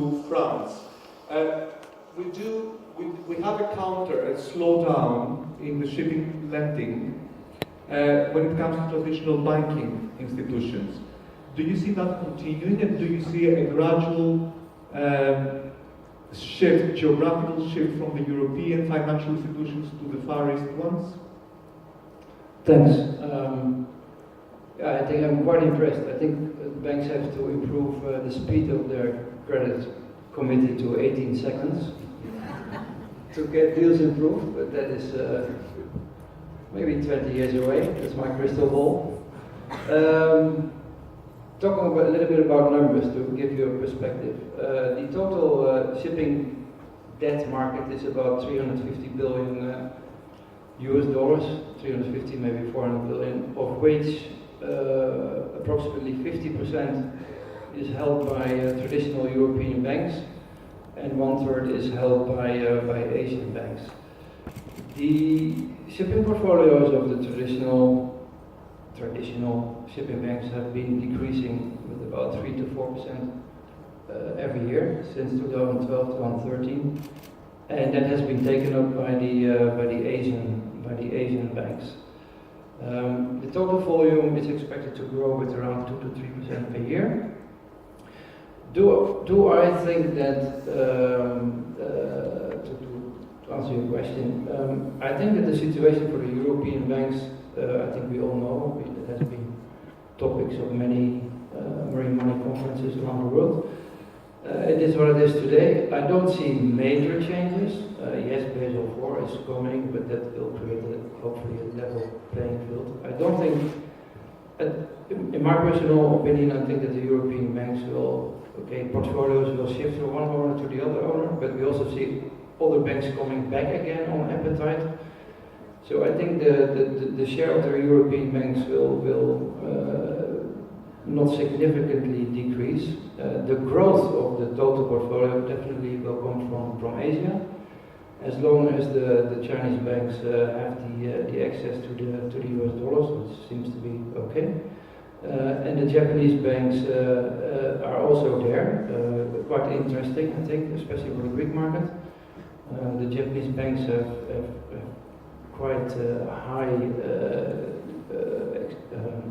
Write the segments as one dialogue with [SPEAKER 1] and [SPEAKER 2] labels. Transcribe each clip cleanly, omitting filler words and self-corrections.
[SPEAKER 1] to France. We have a slowdown in the shipping lending when it comes to traditional banking institutions. Do you see that continuing, and do you see a gradual geographical shift from the European financial institutions to the Far East ones?
[SPEAKER 2] Thanks. I think I'm quite impressed. I think banks have to improve the speed of their credit committee to 18 seconds to get deals improved, but that is maybe 20 years away. That's my crystal ball. Talking a little bit about numbers to give you a perspective. The total shipping debt market is about 350 billion US dollars, 350 maybe 400 billion, of which approximately 50% is held by traditional European banks, and 1/3 is held by Asian banks. The shipping portfolios of the traditional shipping banks have been decreasing with about 3 to 4% every year since 2012 to 2013, and that has been taken up by the Asian banks. The total volume is expected to grow with around 2 to 3% per year. Do I think that, to answer your question, I think that the situation for the European banks, I think we all know, it has been topics of many marine money conferences around the world. It is what it is today. I don't see major changes. Yes, Basel IV is coming, but that will create hopefully a level playing field. I don't think, in my personal opinion, I think that the European banks portfolios will shift from one owner to the other owner, but we also see other banks coming back again on appetite. So I think the share of the European banks will not significantly decrease. The growth of the total portfolio definitely will come from Asia, as long as the Chinese banks have the access to the US dollars, which seems to be okay. And the Japanese banks are also there, quite interesting, I think, especially for the Greek market. The Japanese banks have quite high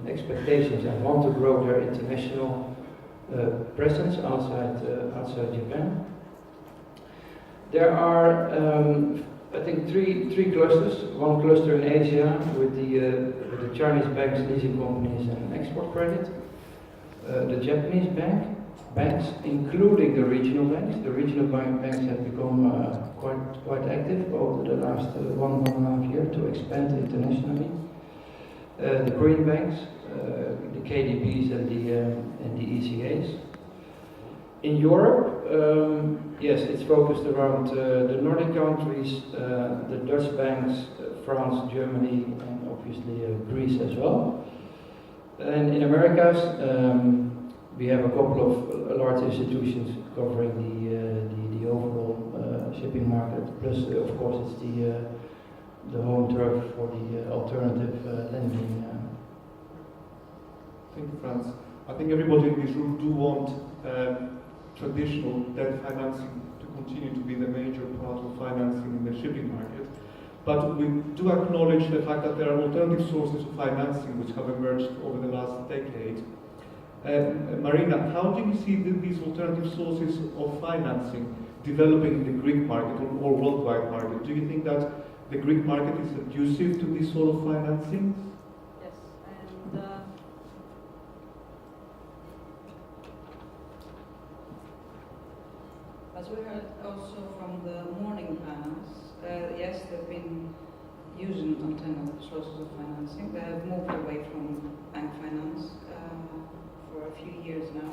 [SPEAKER 2] expectations and want to grow their international presence outside Japan. There are, I think, three clusters. One cluster in Asia with the Chinese banks, leasing companies, and export credit. The Japanese banks, including the regional banks. The regional banks have become quite active over the last 1.5 years to expand internationally. The Korean banks, the KDBs, and the ECAs. In Europe, yes, it's focused around the Nordic countries, the Dutch banks, France, Germany, and obviously Greece as well. And in Americas, we have a couple of large institutions covering the overall shipping market. Plus, of course, it's the home turf for the alternative lending.
[SPEAKER 1] Thank you, Frans. I think everybody in this room do want traditional debt financing to continue to be the major part of financing in the shipping market. But we do acknowledge the fact that there are alternative sources of financing which have emerged over the last decade. Marina, how do you see these alternative sources of financing developing in the Greek market or worldwide market? Do you think that the Greek market is conducive to this sort of financing?
[SPEAKER 3] Yes, and as we heard also from the morning panels, yes, they've been using alternative sources of financing. They have moved away from bank finance for a few years now.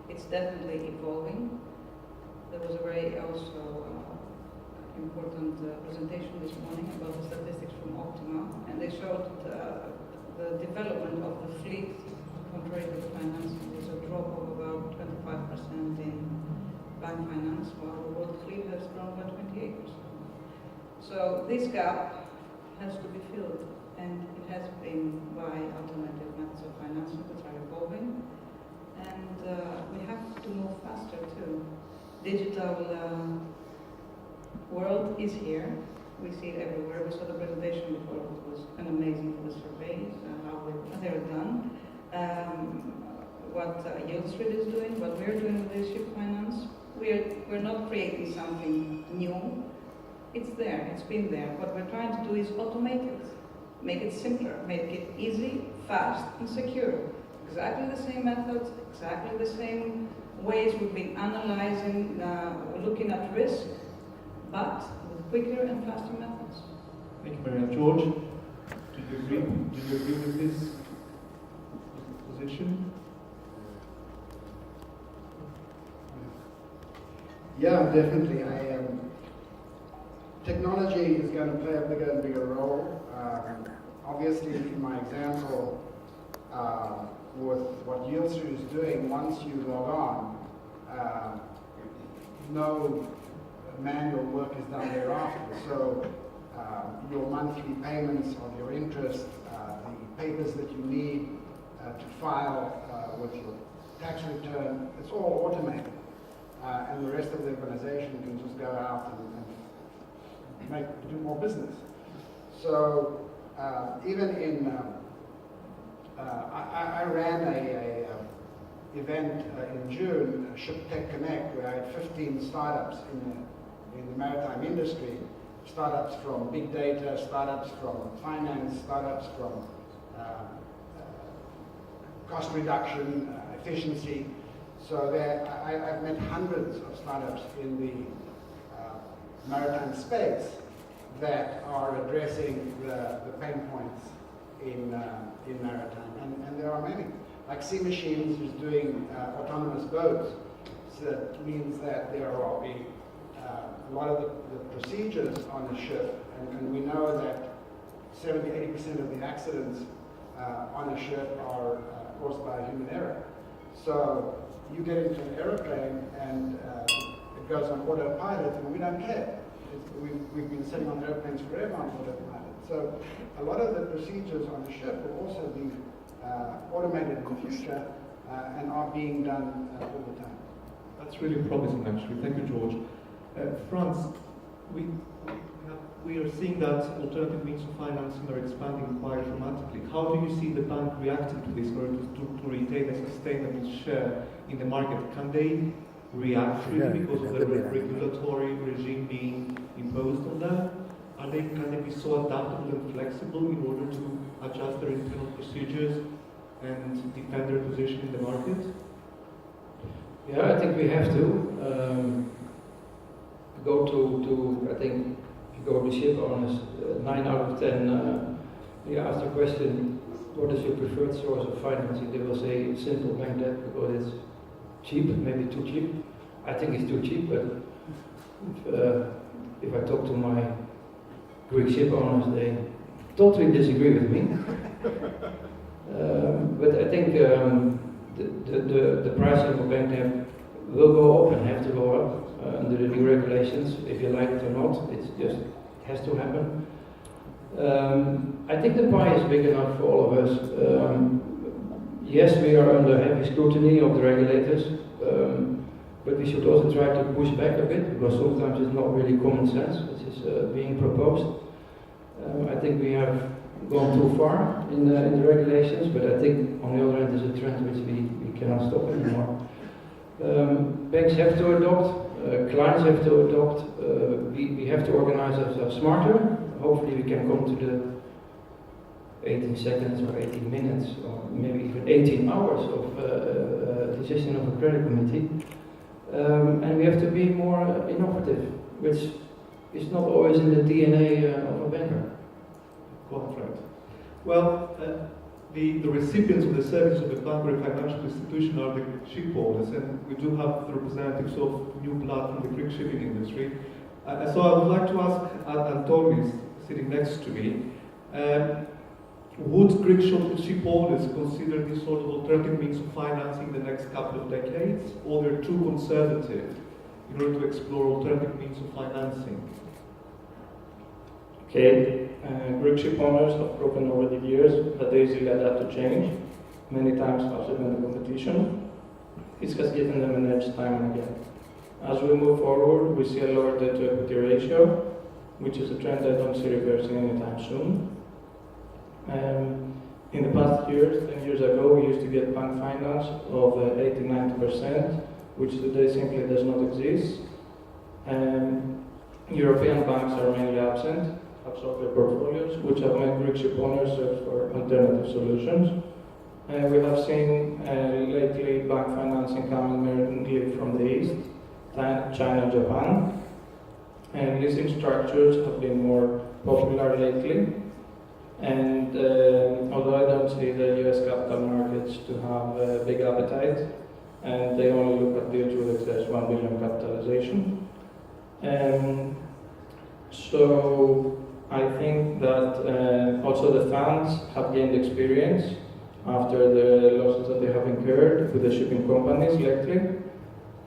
[SPEAKER 3] It's definitely evolving. There was a very also important presentation this morning about the statistics from Optima, and they showed the development of the fleet compared to the financing. There's a drop of about 25% in bank finance, while the world fleet has grown by 28%. So this gap has to be filled, and it has been by alternative methods of financing which are evolving, and we have to move faster too. digital world is here. We see it everywhere. We saw the presentation before. It was an amazing for the surveys, how they're done. What YieldStreet is doing, what we're doing with leadership finance. We're not creating something new. It's there, it's been there. What we're trying to do is automate it, make it simpler, make it easy, fast, and secure. Exactly the same methods, exactly the same ways we've been analyzing, looking at risk, but with quicker and faster methods.
[SPEAKER 1] Thank you, Marina. George, do you agree with this position?
[SPEAKER 4] Yeah, definitely. Technology is going to play a bigger and bigger role. Obviously, in my example, with what YieldStreet is doing, once you log on, no manual work is done thereafter. So your monthly payments of your interest, the papers that you need to file with your tax return, it's all automated. And the rest of the organization can just go out and do more business. So even in, I ran a event in June, Ship Tech Connect, where I had 15 startups in the maritime industry. Startups from big data, startups from finance, startups from cost reduction, efficiency. So I've met hundreds of startups in the maritime space that are addressing the pain points in maritime, and there are many. Like Sea Machines is doing autonomous boats, so that means that there will be a lot of the procedures on the ship, and we know that 70–80% of the accidents on a ship are caused by human error. So you get into an aeroplane and it goes on autopilot, and we don't care. We've been sitting on airplanes forever on autopilot. So a lot of the procedures on the ship will also be automated in the future and are being done all the time.
[SPEAKER 1] That's really promising, actually. Thank you, George. Frans, we are seeing that alternative means of financing are expanding quite dramatically. How do you see the bank reacting to this in order to retain a sustainable share in the market? Can they react really because of the regulatory regime being imposed on them? Can they be so adaptable and flexible in order to adjust their internal procedures and defend their position in the market?
[SPEAKER 2] Yeah, I think we have to go to I think, if you go to ship owners, 9 out of 10, you ask the question, what is your preferred source of financing? They will say simple bank debt because it's cheap, maybe too cheap. I think it's too cheap, but if I talk to my Greek ship owners, they totally disagree with me. But I think the pricing of bank debt will go up and have to go up under the new regulations, if you like it or not. It just has to happen. I think the pie is big enough for all of us. Yes, we are under heavy scrutiny of the regulators, but we should also try to push back a bit, because sometimes it's not really common sense which is being proposed. I think we have gone too far in the regulations, but I think on the other hand there's a trend which we cannot stop anymore. Banks have to adopt, clients have to adopt, we have to organize ourselves smarter. Hopefully we can come to the 18 seconds or 18 minutes or maybe even 18 hours of decision of a credit committee. And we have to be more innovative, which is not always in the DNA of a banker.
[SPEAKER 1] Quite right. Well, the recipients of the service of the bank or a financial institution are the shipowners, and we do have the representatives of new blood from the Greek shipping industry. So I would like to ask Antonis, sitting next to me, would Greek shipowners consider this sort of alternative means of financing the next couple of decades, or they're too conservative in order to explore alternative means of financing?
[SPEAKER 5] Okay, Greek ship owners have proven over the years that they easily adapt to change, many times faster than the competition. This has given them an edge time and again. As we move forward, we see a lower debt to equity ratio, which is a trend I don't see reversing anytime soon. In the past years, 10 years ago, we used to get bank finance of 80-90%, which today simply does not exist. European banks are mainly absent, have sold their portfolios, which have made Greek ship owners search for alternative solutions. We have seen lately bank financing coming mainly from the East, China and Japan. And leasing structures have been more popular lately. And although I don't see the US capital markets to have a big appetite, and they only look at deals with excess 1 billion capitalization. So I think that also the funds have gained experience after the losses that they have incurred with the shipping companies lately.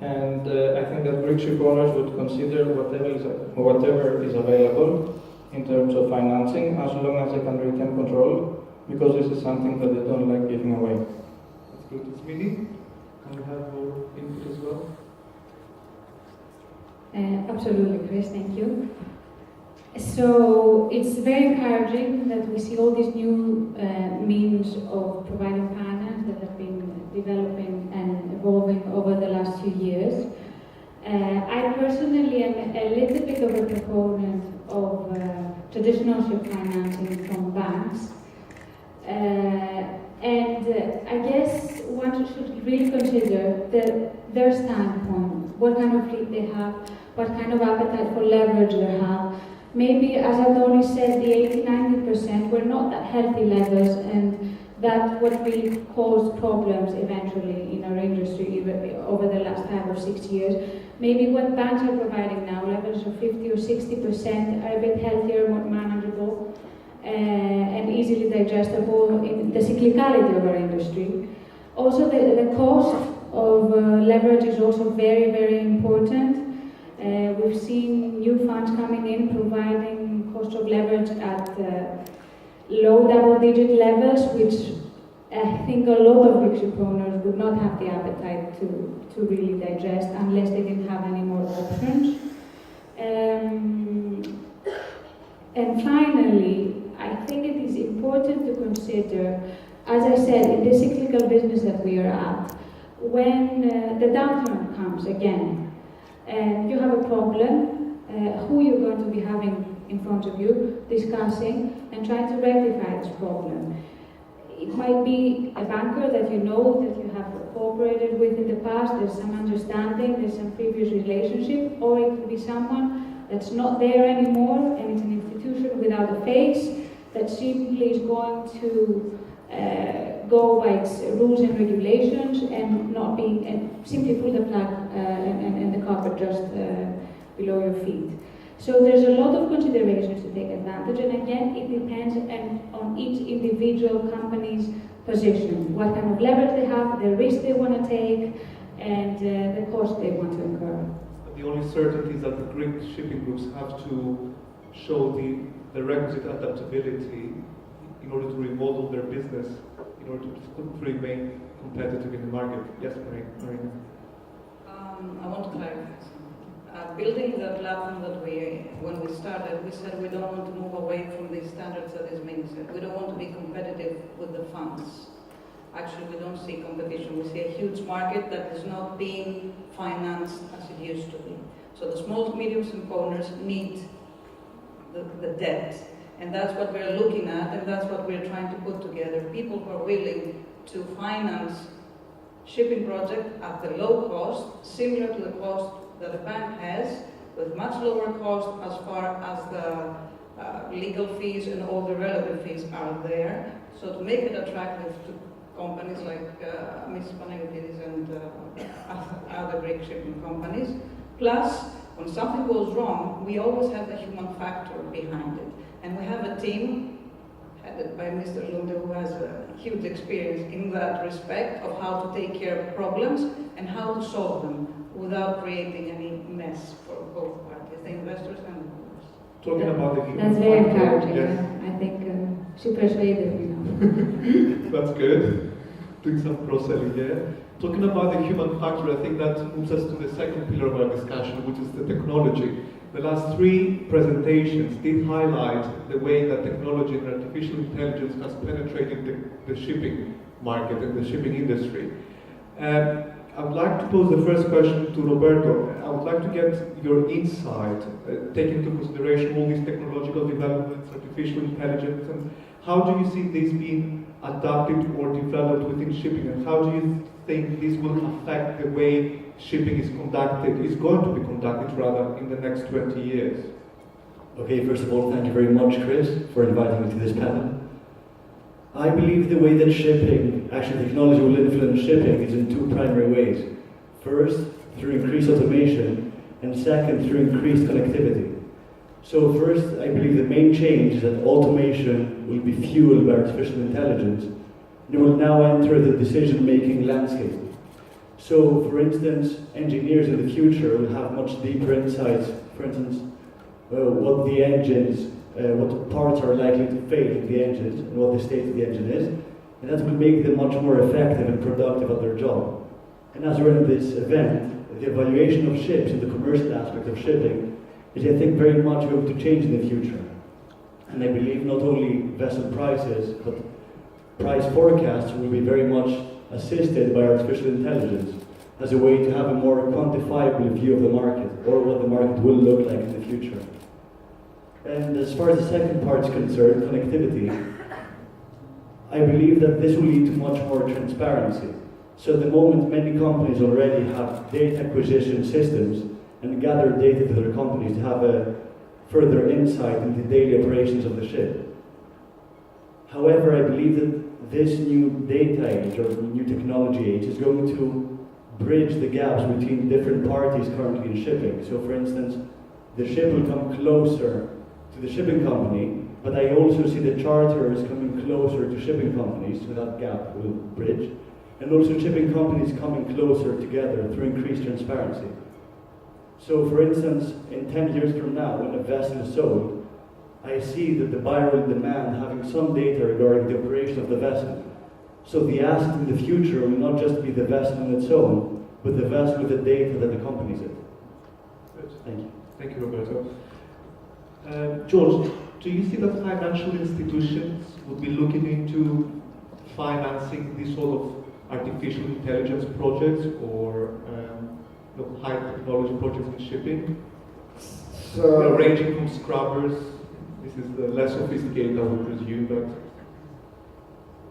[SPEAKER 5] And I think that Greek ship owners would consider whatever is available in terms of financing, as long as they can retain control, because this is something that they don't like giving away.
[SPEAKER 1] That's good. Ismini, can we have your input as well?
[SPEAKER 6] Absolutely, Chris, thank you. So it's very encouraging that we see all these new means of providing finance that have been developing and evolving over the last few years. I personally am a little bit of a proponent of traditional ship financing from banks. And I guess one should really consider their standpoint, what kind of fleet they have, what kind of appetite for leverage they have. Maybe, as Adonis said, the 80-90% were not that healthy levels, and that's what really caused problems eventually in our industry over the last 5 or 6 years. Maybe what banks are providing now, levels of 50 or 60%, are a bit healthier, more manageable, and easily digestible in the cyclicality of our industry. Also, the cost of leverage is also very, very important. We've seen new funds coming in providing cost of leverage at low double-digit levels, which I think a lot of Greek ship owners would not have the appetite to really digest unless they didn't have any more options. And finally, I think it is important to consider, as I said, in the cyclical business that we are at, when the downturn comes again, and you have a problem, who you're going to be having in front of you, discussing and trying to rectify this problem. It might be a banker that you know, that you have cooperated with in the past, there's some understanding, there's some previous relationship, or it could be someone that's not there anymore and it's an institution without a face that simply is going to go by its rules and regulations and not being, and simply pull the plug and the carpet just below your feet. So there's a lot of considerations to take advantage, and again, it depends on each individual company's position, what kind of leverage they have, the risk they want to take, and the cost they want to incur.
[SPEAKER 1] But the only certainty is that the Greek shipping groups have to show the requisite adaptability in order to remodel their business, in order to remain competitive in the market. Yes, Marina.
[SPEAKER 3] I want to clarify something. Building the platform that when we started, we said we don't want to move away from the standards that Ismini said. We don't want to be competitive with the funds. Actually, we don't see competition. We see a huge market that is not being financed as it used to be. So the small, medium owners need the debt. And that's what we're looking at, and that's what we're trying to put together. People who are willing to finance shipping projects at the low cost, similar to the cost that a bank has, with much lower cost as far as the legal fees and all the relevant fees are there. So to make it attractive to companies like Panayotides and other Greek shipping companies. Plus, when something goes wrong, we always have the human factor behind it. And we have a team headed by Mr. Lunde, who has a huge experience in that respect of how to take care of problems and how to solve them without creating any mess for both parties, the investors and the owners.
[SPEAKER 1] Talking about the human
[SPEAKER 6] That's very
[SPEAKER 1] factor,
[SPEAKER 6] encouraging.
[SPEAKER 1] yes.
[SPEAKER 6] I think she persuaded me now.
[SPEAKER 1] That's good. Doing some cross-selling here. Talking about the human factor, I think that moves us to the second pillar of our discussion, which is the technology. The last three presentations did highlight the way that technology and artificial intelligence has penetrated the shipping market and the shipping industry. I would like to pose the first question to Roberto. I would like to get your insight, taking into consideration all these technological developments, artificial intelligence, and how do you see this being adapted or developed within shipping, and how do you think this will affect the way shipping is going to be conducted rather, in the next 20 years?
[SPEAKER 7] Okay, first of all, thank you very much, Chris, for inviting me to this panel. I believe the way that technology will influence shipping is in two primary ways. First, through increased automation, and second, through increased connectivity. So first, I believe the main change is that automation will be fueled by artificial intelligence, and it will now enter the decision-making landscape. So, for instance, engineers in the future will have much deeper insights, for instance, what the engines, what parts are likely to fail in the engines, and what the state of the engine is, and that will make them much more effective and productive at their job. And as we're in this event, the evaluation of ships and the commercial aspect of shipping is, I think, very much going to change in the future. And I believe not only vessel prices, but price forecasts will be very much assisted by artificial intelligence as a way to have a more quantifiable view of the market, or what the market will look like in the future. And as far as the second part is concerned, connectivity, I believe that this will lead to much more transparency. So at the moment, many companies already have data acquisition systems and gather data to their companies to have a further insight into the daily operations of the ship. However, I believe that this new data age, or new technology age, is going to bridge the gaps between different parties currently in shipping. So for instance, the ship will come closer to the shipping company, but I also see the charterers coming closer to shipping companies, so that gap will bridge. And also shipping companies coming closer together through increased transparency. So for instance, in 10 years from now, when a vessel is sold, I see that the buyer will demand having some data regarding the operation of the vessel. So the asset in the future will not just be the vessel on its own, but the vessel with the data that accompanies it. Thank you.
[SPEAKER 1] Thank you, Roberto. George, do you see that financial institutions would be looking into financing these sort of artificial intelligence projects or high technology projects in shipping?
[SPEAKER 4] So,
[SPEAKER 1] ranging from scrubbers, this is the less sophisticated, I would presume, but...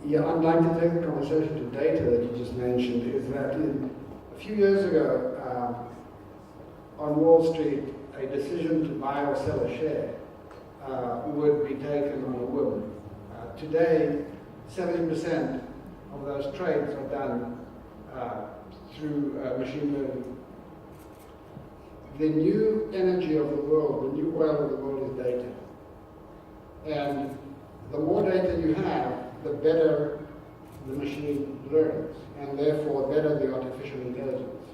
[SPEAKER 4] yeah, I'd like to take the conversation to data that you just mentioned, is that a few years ago, on Wall Street, a decision to buy or sell a share would be taken on a whim. Today, 70% of those trades are done through machine learning. The new energy of the world, the new oil of the world is data. And the more data you have, the better the machine learns, and therefore better the artificial intelligence.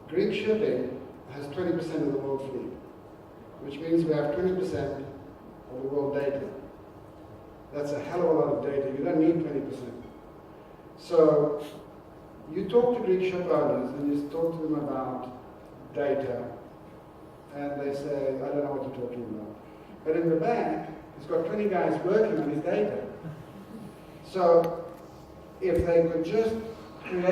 [SPEAKER 4] Greek shipping has 20% of the world fleet, which means we have 20% of the world data. That's a hell of a lot of data. You don't need 20%. So you talk to Greek ship owners and you talk to them about data, and they say, I don't know what you're talking about. But in the back, he's got 20 guys working on his data. So if they could just create